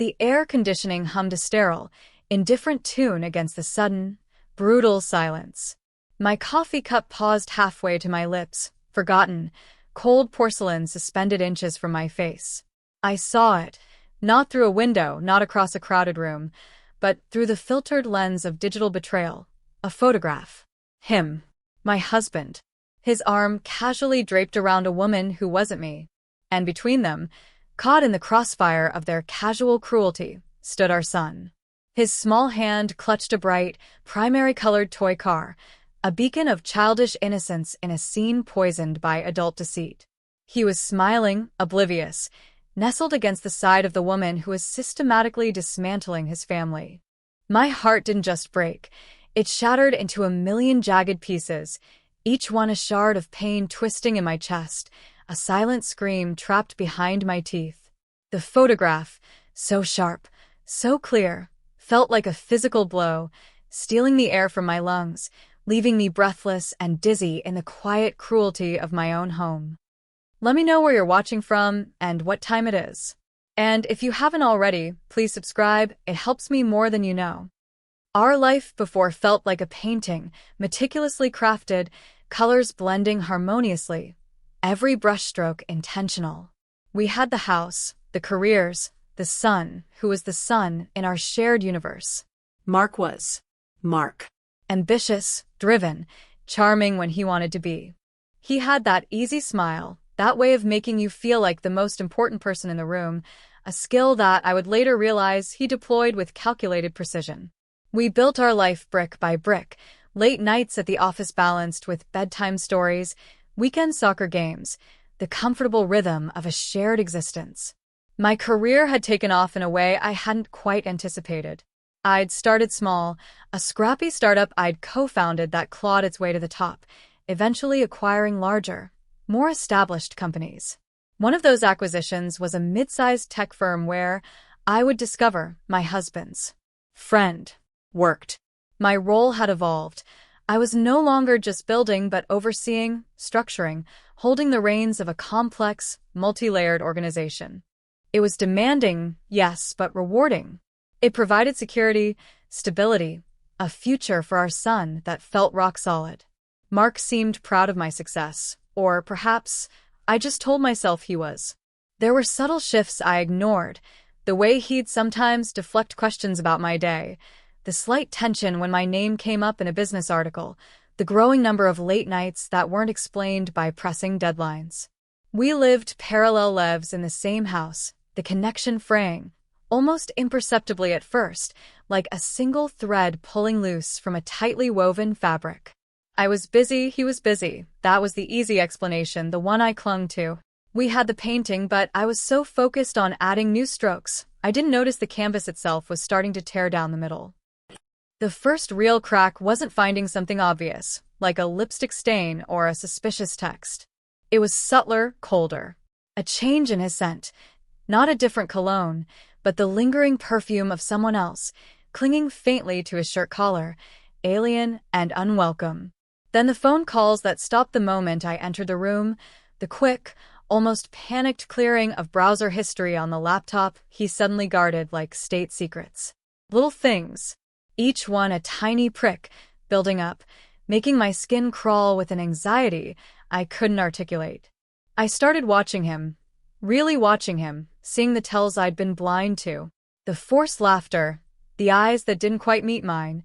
The air conditioning hummed a sterile, indifferent tune against the sudden, brutal silence. My coffee cup paused halfway to my lips, forgotten, cold porcelain suspended inches from my face. I saw it, not through a window, not across a crowded room, but through the filtered lens of digital betrayal. A photograph. Him. My husband. His arm casually draped around a woman who wasn't me. And between them, caught in the crossfire of their casual cruelty, stood our son. His small hand clutched a bright, primary-colored toy car, a beacon of childish innocence in a scene poisoned by adult deceit. He was smiling, oblivious, nestled against the side of the woman who was systematically dismantling his family. My heart didn't just break. It shattered into a million jagged pieces, each one a shard of pain twisting in my chest, a silent scream trapped behind my teeth. The photograph, so sharp, so clear, felt like a physical blow, stealing the air from my lungs, leaving me breathless and dizzy in the quiet cruelty of my own home. Let me know where you're watching from and what time it is. And if you haven't already, please subscribe. It helps me more than you know. Our life before felt like a painting, meticulously crafted, colors blending harmoniously, every brushstroke intentional. We had the house, the careers, the son, who was the son in our shared universe. Mark was Mark. Ambitious, driven, charming when he wanted to be. He had that easy smile, that way of making you feel like the most important person in the room, a skill that I would later realize he deployed with calculated precision. We built our life brick by brick, late nights at the office balanced with bedtime stories, weekend soccer games, the comfortable rhythm of a shared existence. My career had taken off in a way I hadn't quite anticipated. I'd started small, a scrappy startup I'd co-founded that clawed its way to the top, eventually acquiring larger, more established companies. One of those acquisitions was a mid-sized tech firm where I would discover my husband's friend worked. My role had evolved. I was no longer just building but overseeing, structuring, holding the reins of a complex, multi-layered organization. It was demanding, yes, but rewarding. It provided security, stability, a future for our son that felt rock solid. Mark seemed proud of my success, or perhaps I just told myself he was. There were subtle shifts I ignored, the way he'd sometimes deflect questions about my day, the slight tension when my name came up in a business article, the growing number of late nights that weren't explained by pressing deadlines. We lived parallel lives in the same house, the connection fraying, almost imperceptibly at first, like a single thread pulling loose from a tightly woven fabric. I was busy, he was busy. That was the easy explanation, the one I clung to. We had the painting, but I was so focused on adding new strokes, I didn't notice the canvas itself was starting to tear down the middle. The first real crack wasn't finding something obvious, like a lipstick stain or a suspicious text. It was subtler, colder. A change in his scent. Not a different cologne, but the lingering perfume of someone else, clinging faintly to his shirt collar, alien and unwelcome. Then the phone calls that stopped the moment I entered the room, the quick, almost panicked clearing of browser history on the laptop he suddenly guarded like state secrets. Little things, each one a tiny prick, building up, making my skin crawl with an anxiety I couldn't articulate. I started watching him, really watching him, seeing the tells I'd been blind to. The forced laughter, the eyes that didn't quite meet mine,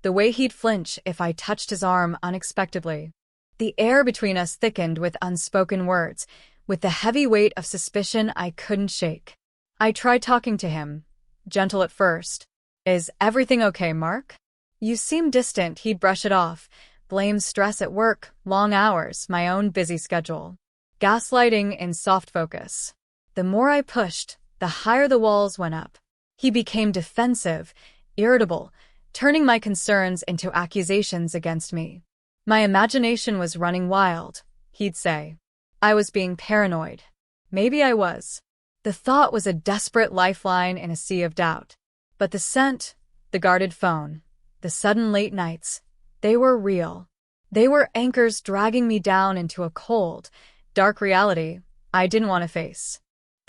the way he'd flinch if I touched his arm unexpectedly. The air between us thickened with unspoken words, with the heavy weight of suspicion I couldn't shake. I tried talking to him, gentle at first. "Is everything okay, Mark? You seem distant." He'd brush it off, blame stress at work, long hours, my own busy schedule. Gaslighting in soft focus. The more I pushed, the higher the walls went up. He became defensive, irritable, turning my concerns into accusations against me. My imagination was running wild, he'd say. I was being paranoid. Maybe I was. The thought was a desperate lifeline in a sea of doubt. But the scent, the guarded phone, the sudden late nights, they were real. They were anchors dragging me down into a cold, dark reality I didn't want to face.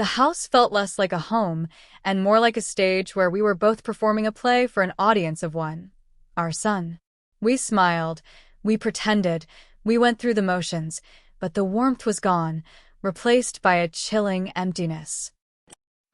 The house felt less like a home and more like a stage where we were both performing a play for an audience of one. Our son. We smiled, we pretended, we went through the motions, but the warmth was gone, replaced by a chilling emptiness.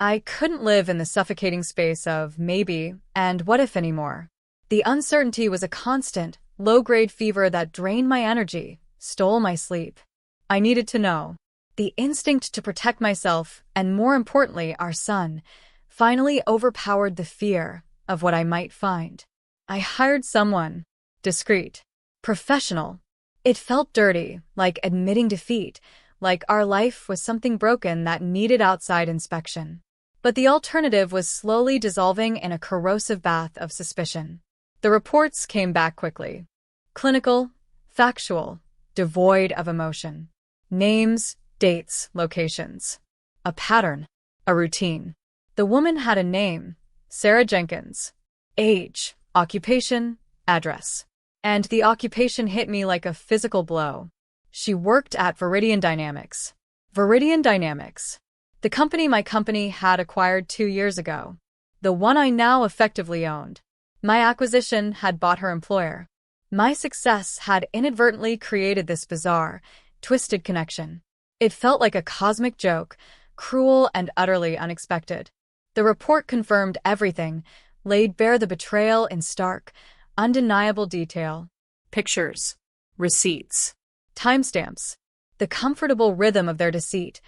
I couldn't live in the suffocating space of maybe and what if anymore. The uncertainty was a constant, low-grade fever that drained my energy, stole my sleep. I needed to know. The instinct to protect myself, and more importantly, our son, finally overpowered the fear of what I might find. I hired someone. Discreet. Professional. It felt dirty, like admitting defeat, like our life was something broken that needed outside inspection. But the alternative was slowly dissolving in a corrosive bath of suspicion. The reports came back quickly. Clinical, factual, devoid of emotion. Names, dates, locations. A pattern, a routine. The woman had a name, Sarah Jenkins. Age, occupation, address. And the occupation hit me like a physical blow. She worked at Viridian Dynamics. Viridian Dynamics. The company my company had acquired 2 years ago. The one I now effectively owned. My acquisition had bought her employer. My success had inadvertently created this bizarre, twisted connection. It felt like a cosmic joke, cruel and utterly unexpected. The report confirmed everything, laid bare the betrayal in stark, undeniable detail. Pictures. Receipts. Timestamps. The comfortable rhythm of their deceit,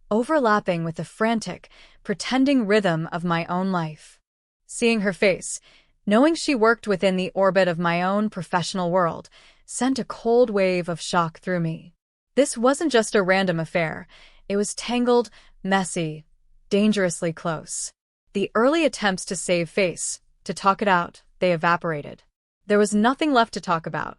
overlapping with the frantic, pretending rhythm of my own life. Seeing her face, knowing she worked within the orbit of my own professional world, sent a cold wave of shock through me. This wasn't just a random affair. It was tangled, messy, dangerously close. The early attempts to save face, to talk it out, they evaporated. There was nothing left to talk about.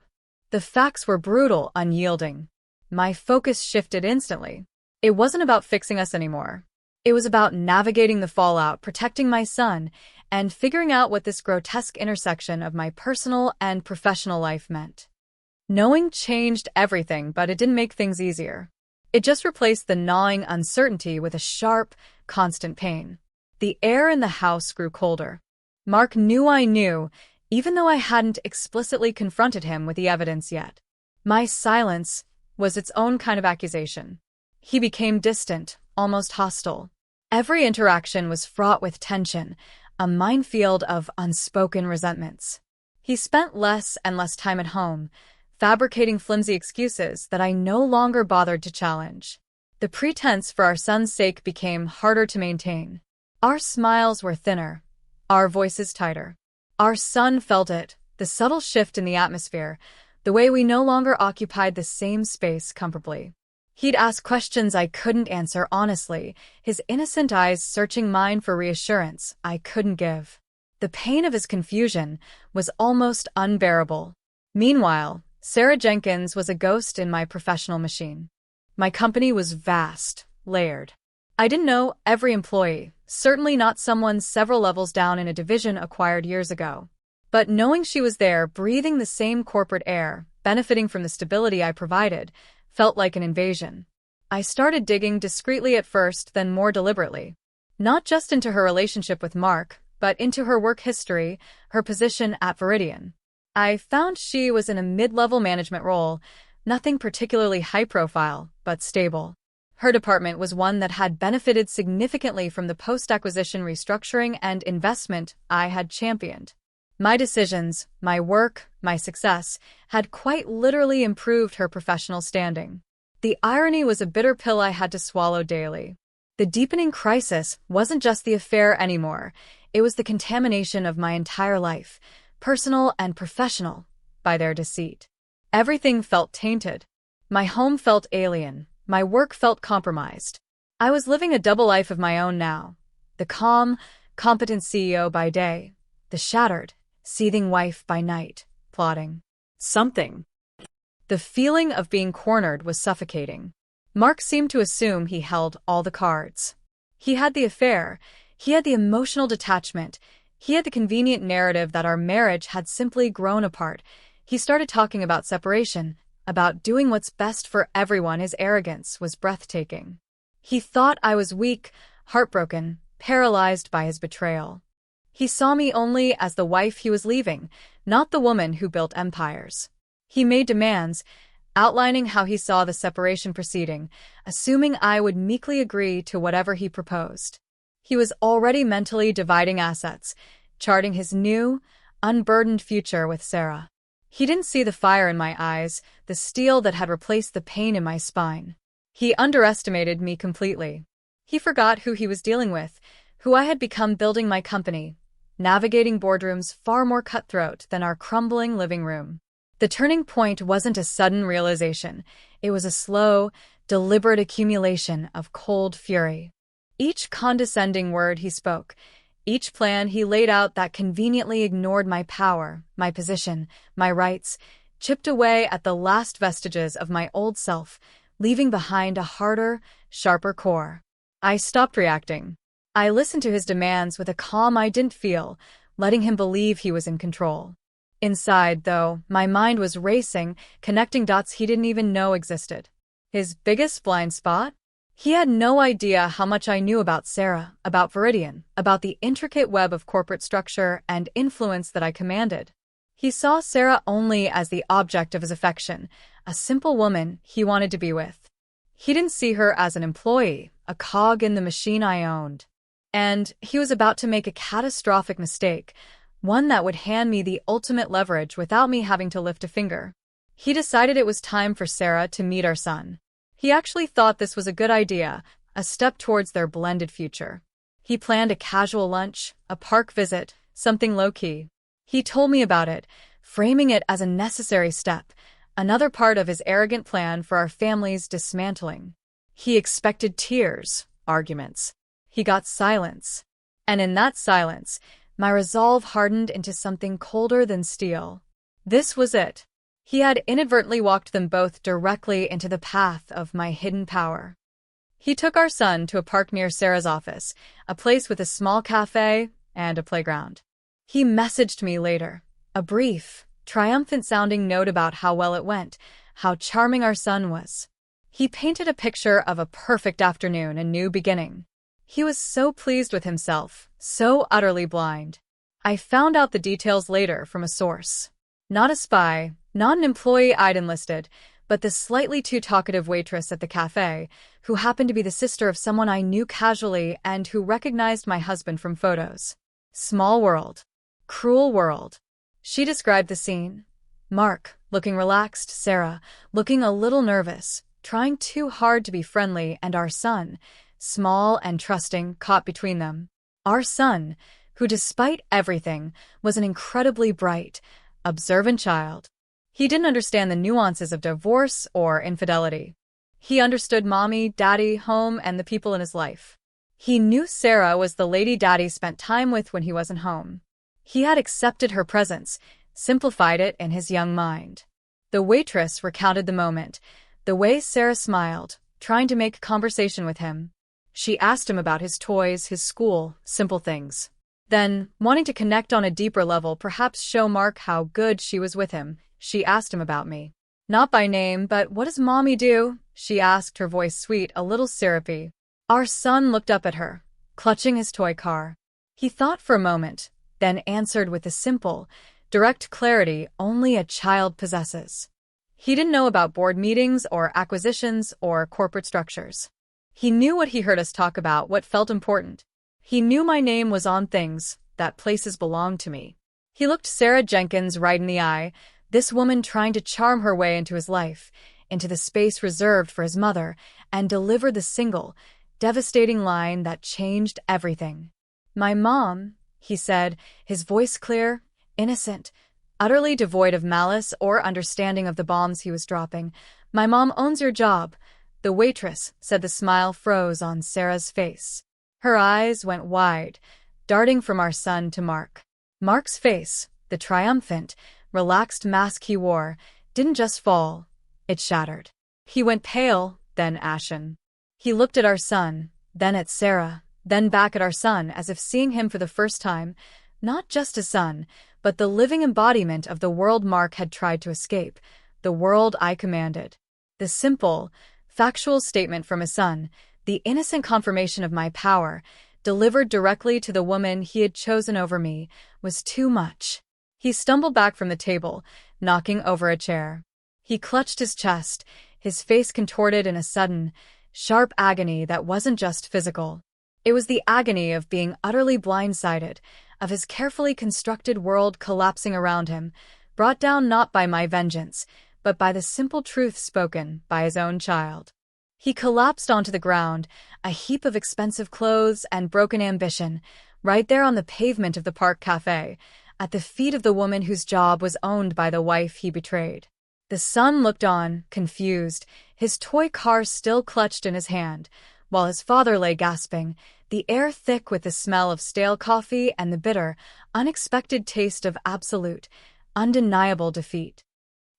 The facts were brutal, unyielding. My focus shifted instantly. It wasn't about fixing us anymore. It was about navigating the fallout, protecting my son, and figuring out what this grotesque intersection of my personal and professional life meant. Knowing changed everything, but it didn't make things easier. It just replaced the gnawing uncertainty with a sharp, constant pain. The air in the house grew colder. Mark knew I knew, even though I hadn't explicitly confronted him with the evidence yet. My silence was its own kind of accusation. He became distant, almost hostile. Every interaction was fraught with tension, a minefield of unspoken resentments. He spent less and less time at home, fabricating flimsy excuses that I no longer bothered to challenge. The pretense for our son's sake became harder to maintain. Our smiles were thinner, our voices tighter. Our son felt it, the subtle shift in the atmosphere, the way we no longer occupied the same space comfortably. He'd ask questions I couldn't answer honestly, his innocent eyes searching mine for reassurance I couldn't give. The pain of his confusion was almost unbearable. Meanwhile, Sarah Jenkins was a ghost in my professional machine. My company was vast, layered. I didn't know every employee, certainly not someone several levels down in a division acquired years ago. But knowing she was there, breathing the same corporate air, benefiting from the stability I provided, felt like an invasion. I started digging discreetly at first, then more deliberately. Not just into her relationship with Mark, but into her work history, her position at Viridian. I found she was in a mid-level management role, nothing particularly high-profile, but stable. Her department was one that had benefited significantly from the post-acquisition restructuring and investment I had championed. My decisions, my work, my success had quite literally improved her professional standing. The irony was a bitter pill I had to swallow daily. The deepening crisis wasn't just the affair anymore. It was the contamination of my entire life, personal and professional, by their deceit. Everything felt tainted. My home felt alien. My work felt compromised. I was living a double life of my own now. The calm, competent CEO by day, the shattered, seething wife by night, plotting Something. The feeling of being cornered was suffocating. Mark seemed to assume he held all the cards. He had the affair, he had the emotional detachment, he had the convenient narrative that our marriage had simply grown apart. He started talking about separation, about doing what's best for everyone. His arrogance was breathtaking. He thought I was weak, heartbroken, paralyzed by his betrayal. He saw me only as the wife he was leaving, not the woman who built empires. He made demands, outlining how he saw the separation proceeding, assuming I would meekly agree to whatever he proposed. He was already mentally dividing assets, charting his new, unburdened future with Sarah. He didn't see the fire in my eyes, the steel that had replaced the pain in my spine. He underestimated me completely. He forgot who he was dealing with, who I had become building my company, navigating boardrooms far more cutthroat than our crumbling living room. The turning point wasn't a sudden realization. It was a slow, deliberate accumulation of cold fury. Each condescending word he spoke, each plan he laid out that conveniently ignored my power, my position, my rights, chipped away at the last vestiges of my old self, leaving behind a harder, sharper core. I stopped reacting. I listened to his demands with a calm I didn't feel, letting him believe he was in control. Inside, though, my mind was racing, connecting dots he didn't even know existed. His biggest blind spot? He had no idea how much I knew about Sarah, about Viridian, about the intricate web of corporate structure and influence that I commanded. He saw Sarah only as the object of his affection, a simple woman he wanted to be with. He didn't see her as an employee, a cog in the machine I owned. And he was about to make a catastrophic mistake, one that would hand me the ultimate leverage without me having to lift a finger. He decided it was time for Sarah to meet our son. He actually thought this was a good idea, a step towards their blended future. He planned a casual lunch, a park visit, something low-key. He told me about it, framing it as a necessary step, another part of his arrogant plan for our family's dismantling. He expected tears, arguments. He got silence. And in that silence, my resolve hardened into something colder than steel. This was it. He had inadvertently walked them both directly into the path of my hidden power. He took our son to a park near Sarah's office, a place with a small cafe and a playground. He messaged me later, a brief, triumphant-sounding note about how well it went, how charming our son was. He painted a picture of a perfect afternoon, a new beginning. He was so pleased with himself, so utterly blind. I found out the details later from a source. Not a spy, not an employee I'd enlisted, but the slightly too talkative waitress at the cafe, who happened to be the sister of someone I knew casually and who recognized my husband from photos. Small world. Cruel world. She described the scene. Mark, looking relaxed, Sarah, looking a little nervous, trying too hard to be friendly, and our son, small and trusting, caught between them. Our son, who despite everything, was an incredibly bright, observant child. He didn't understand the nuances of divorce or infidelity. He understood mommy, daddy, home, and the people in his life. He knew Sarah was the lady daddy spent time with when he wasn't home. He had accepted her presence, simplified it in his young mind. The waitress recounted the moment, the way Sarah smiled, trying to make conversation with him. She asked him about his toys, his school, simple things. Then, wanting to connect on a deeper level, perhaps show Mark how good she was with him, she asked him about me. Not by name, but what does mommy do? She asked, her voice sweet, a little syrupy. Our son looked up at her, clutching his toy car. He thought for a moment, then answered with the simple, direct clarity only a child possesses. He didn't know about board meetings or acquisitions or corporate structures. He knew what he heard us talk about, what felt important. He knew my name was on things, that places belonged to me. He looked Sarah Jenkins right in the eye, this woman trying to charm her way into his life, into the space reserved for his mother, and deliver the single, devastating line that changed everything. My mom, he said, his voice clear, innocent, utterly devoid of malice or understanding of the bombs he was dropping. My mom owns your job. The waitress said. The smile froze on Sarah's face. Her eyes went wide, darting from our son to Mark. Mark's face, the triumphant, relaxed mask he wore, didn't just fall, it shattered. He went pale, then ashen. He looked at our son, then at Sarah, then back at our son as if seeing him for the first time, not just a son, but the living embodiment of the world Mark had tried to escape, the world I commanded. The simple, factual statement from his son, The innocent confirmation of my power, delivered directly to the woman he had chosen over me, was too much. He stumbled back from the table, knocking over a chair. He clutched his chest, his face contorted in a sudden, sharp agony that wasn't just physical. It was the agony of being utterly blindsided, of his carefully constructed world collapsing around him, brought down not by my vengeance, but by the simple truth spoken by his own child. He collapsed onto the ground, a heap of expensive clothes and broken ambition, right there on the pavement of the park cafe, at the feet of the woman whose job was owned by the wife he betrayed. The son looked on, confused, his toy car still clutched in his hand, while his father lay gasping, the air thick with the smell of stale coffee and the bitter, unexpected taste of absolute, undeniable defeat.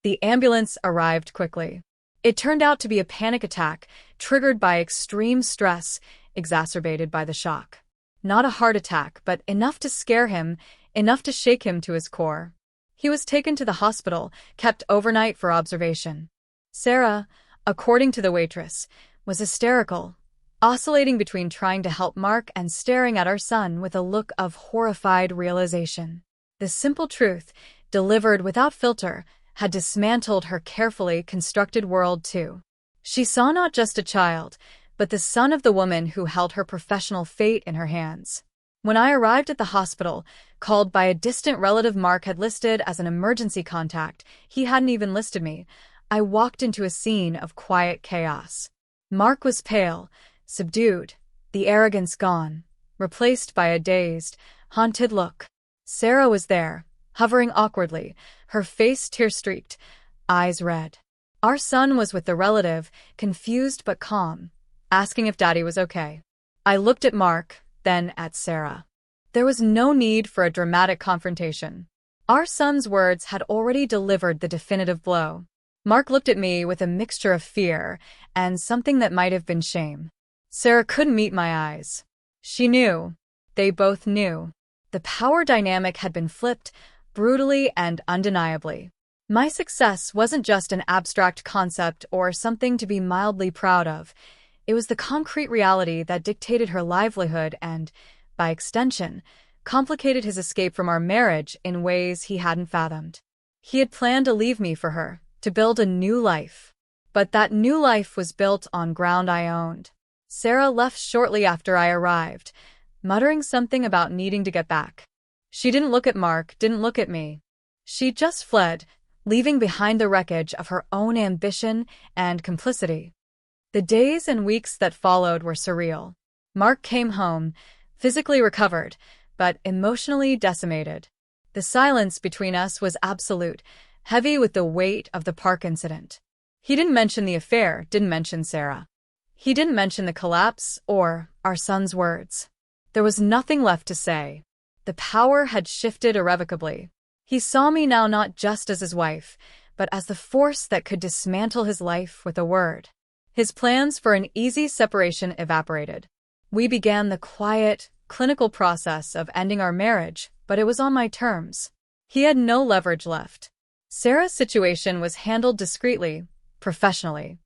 The ambulance arrived quickly. It turned out to be a panic attack, triggered by extreme stress, exacerbated by the shock. Not a heart attack, but enough to scare him, enough to shake him to his core. He was taken to the hospital, kept overnight for observation. Sarah, according to the waitress, was hysterical, oscillating between trying to help Mark and staring at our son with a look of horrified realization. The simple truth, delivered without filter, had dismantled her carefully constructed world too. She saw not just a child, but the son of the woman who held her professional fate in her hands. When I arrived at the hospital, called by a distant relative Mark had listed as an emergency contact, he hadn't even listed me, I walked into a scene of quiet chaos. Mark was pale, subdued, the arrogance gone, replaced by a dazed, haunted look. Sarah was there, hovering awkwardly, her face tear-streaked, eyes red. Our son was with the relative, confused but calm, asking if Daddy was okay. I looked at Mark, then at Sarah. There was no need for a dramatic confrontation. Our son's words had already delivered the definitive blow. Mark looked at me with a mixture of fear and something that might have been shame. Sarah couldn't meet my eyes. She knew. They both knew. The power dynamic had been flipped, brutally and undeniably. My success wasn't just an abstract concept or something to be mildly proud of. It was the concrete reality that dictated her livelihood and, by extension, complicated his escape from our marriage in ways he hadn't fathomed. He had planned to leave me for her, to build a new life. But that new life was built on ground I owned. Sarah left shortly after I arrived, muttering something about needing to get back. She didn't look at Mark, didn't look at me. She just fled, leaving behind the wreckage of her own ambition and complicity. The days and weeks that followed were surreal. Mark came home, physically recovered, but emotionally decimated. The silence between us was absolute, heavy with the weight of the park incident. He didn't mention the affair, didn't mention Sarah. He didn't mention the collapse or our son's words. There was nothing left to say. The power had shifted irrevocably. He saw me now not just as his wife, but as the force that could dismantle his life with a word. His plans for an easy separation evaporated. We began the quiet, clinical process of ending our marriage, but it was on my terms. He had no leverage left. Sarah's situation was handled discreetly, professionally.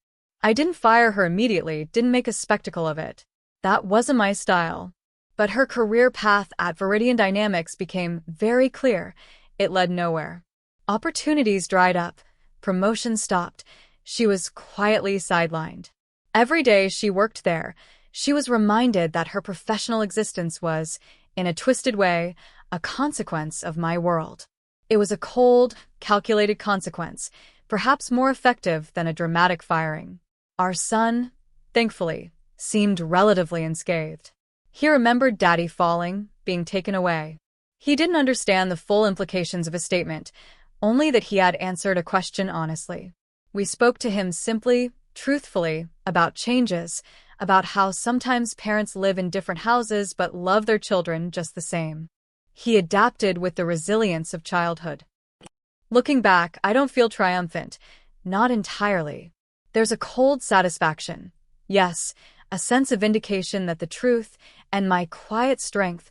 I didn't fire her immediately, didn't make a spectacle of it. That wasn't my style. But her career path at Viridian Dynamics became very clear. It led nowhere. Opportunities dried up. Promotions stopped. She was quietly sidelined. Every day she worked there, she was reminded that her professional existence was, in a twisted way, a consequence of my world. It was a cold, calculated consequence, perhaps more effective than a dramatic firing. Our son, thankfully, seemed relatively unscathed. He remembered Daddy falling, being taken away. He didn't understand the full implications of his statement, only that he had answered a question honestly. We spoke to him simply, truthfully, about changes, about how sometimes parents live in different houses but love their children just the same. He adapted with the resilience of childhood. Looking back, I don't feel triumphant. Not entirely. There's a cold satisfaction. Yes, a sense of vindication that the truth and my quiet strength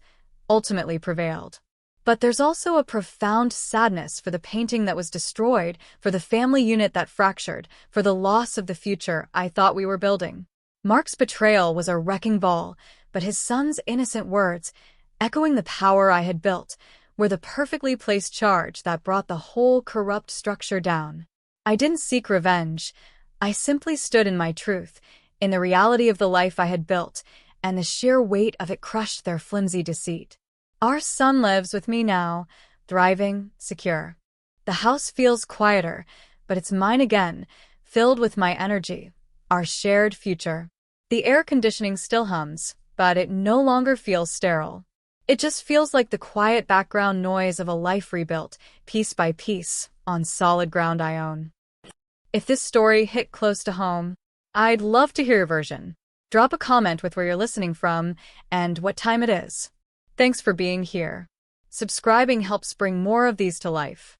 ultimately prevailed. But there's also a profound sadness for the painting that was destroyed, for the family unit that fractured, for the loss of the future I thought we were building. Mark's betrayal was a wrecking ball, but his son's innocent words, echoing the power I had built, were the perfectly placed charge that brought the whole corrupt structure down. I didn't seek revenge. I simply stood in my truth, in the reality of the life I had built, and the sheer weight of it crushed their flimsy deceit. Our son lives with me now, thriving, secure. The house feels quieter, but it's mine again, filled with my energy, our shared future. The air conditioning still hums, but it no longer feels sterile. It just feels like the quiet background noise of a life rebuilt, piece by piece, on solid ground I own. If this story hit close to home, I'd love to hear your version. Drop a comment with where you're listening from and what time it is. Thanks for being here. Subscribing helps bring more of these to life.